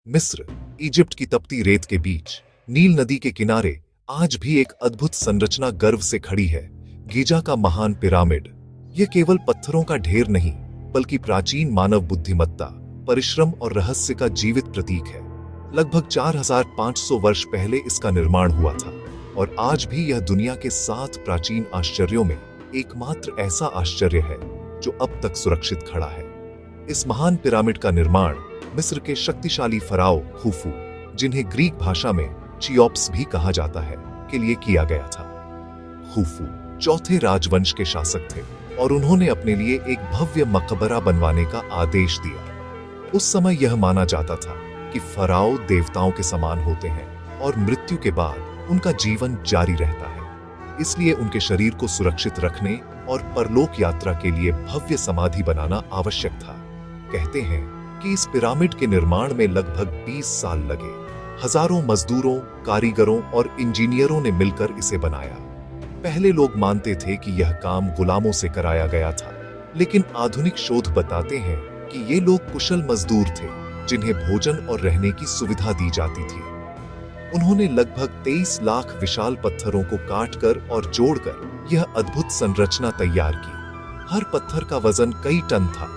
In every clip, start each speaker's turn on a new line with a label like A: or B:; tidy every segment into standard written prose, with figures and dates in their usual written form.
A: मिस्र, इजिप्ट की तपती रेत के बीच, नील नदी के किनारे आज भी एक अद्भुत संरचना गर्व से खड़ी है, गीजा का महान पिरामिड। यह केवल पत्थरों का ढेर नहीं, बल्कि प्राचीन मानव बुद्धिमत्ता, परिश्रम और रहस्य का जीवित प्रतीक है। लगभग 4500 वर्ष पहले इसका निर्माण हुआ था और आज भी यह दुनिया के 7 प्राचीन आश्चर्यों में एकमात्र ऐसा आश्चर्य है जो अब तक सुरक्षित खड़ा है। इस महान पिरामिड का निर्माण मिस्र के शक्तिशाली फराओ खुफू, जिन्हें ग्रीक भाषा में चियोप्स भी कहा जाता है, के लिए किया गया था। खुफू चौथे राजवंश के शासक थे और उन्होंने अपने लिए एक भव्य मकबरा बनवाने का आदेश दिया। उस समय यह माना जाता था कि फराओ देवताओं के समान होते हैं और मृत्यु के बाद उनका जीवन जारी रहता है। इसलिए उनके शरीर को सुरक्षित रखने और परलोक यात्रा के लिए भव्य समाधि बनाना आवश्यक था। कहते हैं कि इस पिरामिड के निर्माण में लगभग 20 साल लगे। हजारों मजदूरों, कारीगरों और इंजीनियरों ने मिलकर इसे बनाया। पहले लोग मानते थे कि यह काम गुलामों से कराया गया था, लेकिन आधुनिक शोध बताते हैं कि ये लोग कुशल मजदूर थे जिन्हें भोजन और रहने की सुविधा दी जाती थी। उन्होंने लगभग 23 लाख विशाल पत्थरों को काटकर और जोड़कर यह अद्भुत संरचना तैयार की। हर पत्थर का वजन कई टन था,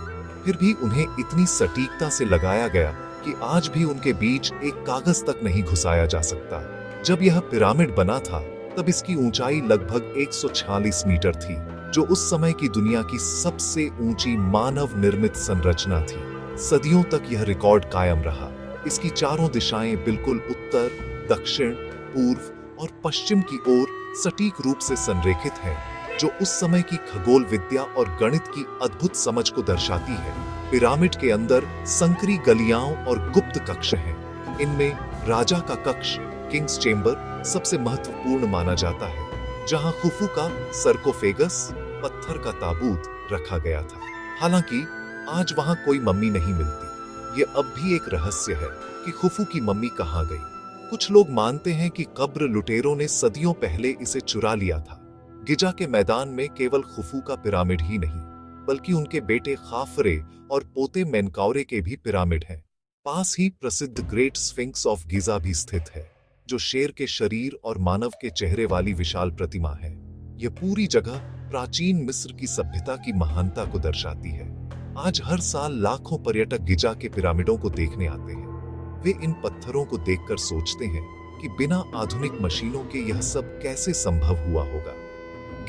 A: फिर भी उन्हें इतनी सटीकता से लगाया गया कि आज भी उनके बीच एक कागज तक नहीं घुसाया जा सकता। जब यह पिरामिड बना था, तब इसकी ऊंचाई लगभग 146 मीटर थी, जो उस समय की दुनिया की सबसे ऊंची मानव निर्मित संरचना थी। सदियों तक यह रिकॉर्ड कायम रहा। इसकी चारों दिशाएं बिल्कुल उत्तर, दक्षिण, पूर्व और पश्चिम की ओर सटीक रूप से संरेखित हैं, जो उस समय की खगोल विद्या और गणित की अद्भुत समझ को दर्शाती है। पिरामिड के अंदर संकरी गलियां और गुप्त कक्ष हैं। इनमें राजा का कक्ष, किंग्स चेंबर, सबसे महत्वपूर्ण माना जाता है, जहां खुफू का सरकोफेगस, पत्थर का ताबूत, रखा गया था। हालांकि आज वहां कोई मम्मी नहीं मिलती। यह अब भी एक रहस्य है कि खुफू की मम्मी कहां गई। कुछ लोग मानते हैं कि कब्र लुटेरों ने सदियों पहले इसे चुरा लिया था। गिजा के मैदान में केवल खुफू का पिरामिड ही नहीं, बल्कि उनके बेटे खाफरे और पोते मेनकाउरे के भी पिरामिड हैं। पास ही प्रसिद्ध ग्रेट स्फिंक्स ऑफ गिजा भी स्थित है, जो शेर के शरीर और मानव के चेहरे वाली विशाल प्रतिमा है। यह पूरी जगह प्राचीन मिस्र की सभ्यता की महानता को दर्शाती है। आज हर साल लाखों पर्यटक गिजा के पिरामिडों को देखने आते हैं। वे इन पत्थरों को देखकर सोचते हैं कि बिना आधुनिक मशीनों के यह सब कैसे संभव हुआ होगा।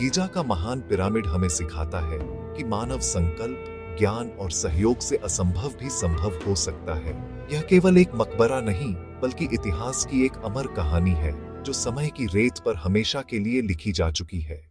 A: गीजा का महान पिरामिड हमें सिखाता है कि मानव संकल्प, ज्ञान और सहयोग से असंभव भी संभव हो सकता है। यह केवल एक मकबरा नहीं, बल्कि इतिहास की एक अमर कहानी है, जो समय की रेत पर हमेशा के लिए लिखी जा चुकी है।